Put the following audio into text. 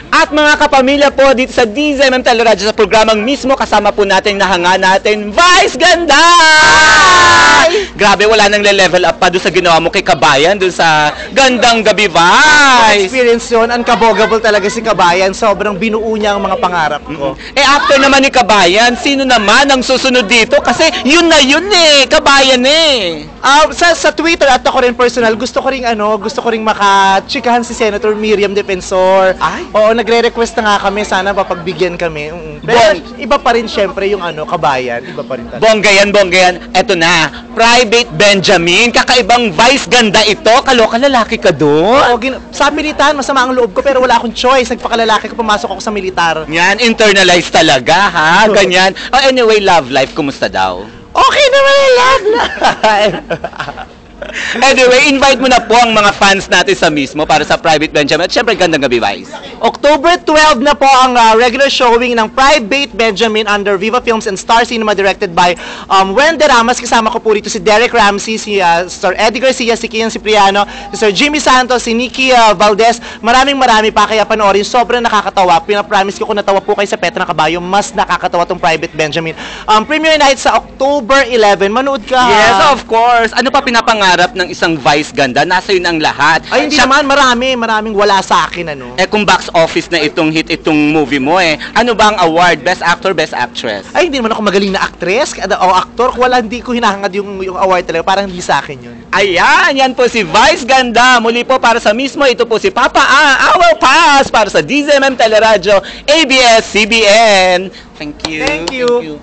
At mga kapamilya po dito sa DZMM Teleradyo sa programang mismo, kasama po natin nahanga natin, Vice Ganda! Grabe, wala nang level up pa doon sa ginawa mo kay Kabayan, doon sa Gandang Gabi Vice. Experience yun, unkabogable talaga si Kabayan. Sobrang binuo niya ang mga pangarap ko. After naman ni Kabayan, sino naman ang susunod dito? Kasi yun na yun Kabayan Sa Twitter at ako rin personal, gusto ko ring makachikahan si Senator Miriam Defensor. Ay. Oo, nagre-request na nga kami, sana papagbigyan kami. Pero iba pa rin syempre yung Kabayan, iba pa rin talaga. Bongga yan. Eto na, Private Benjamin, kakaibang Vice Ganda ito. Kaloka, lalaki ka doon. Sa militar, masama ang loob ko pero wala akong choice. Nagpakalalaki ko, pumasok ako sa militar. Yan, internalized talaga ha, ganyan. Anyway, love life, kumusta daw? Okay naman ang love life. Anyway, invite mo na po ang mga fans natin sa mismo para sa Private Benjamin. At syempre, Gandang Gabi Vice. October 12 na po ang regular showing ng Private Benjamin under Viva Films and Star Cinema directed by Wendy Ramas. Kasama ko po dito si Derek Ramsey, si Sir Eddie Garcia, si Kian Cipriano, si Sir Jimmy Santos, si Nikki Valdez. Marami pa kaya panoorin. Sobrang nakakatawa. Pinapromise ko kung natawa po kayo sa Petra ng Kabayo, mas nakakatawa tong Private Benjamin. Premiere night sa October 11. Manood ka. Yes, of course. Ano pa pinapangarap ng isang Vice Ganda? Nasa yun ang lahat. Ay, hindi naman. Maraming wala sa akin, kung box office na itong hit itong movie mo ano ba ang award? Best Actor, Best Actress? Ay, hindi naman ako magaling na actress o actor. Hindi ko hinahangad yung award talaga. Parang hindi sa akin yun. Ayan, yan po si Vice Ganda. Muli po para sa mismo, ito po si Papa Awal Pass para sa DZMM Teleradyo, ABS-CBN. Thank you. Thank you.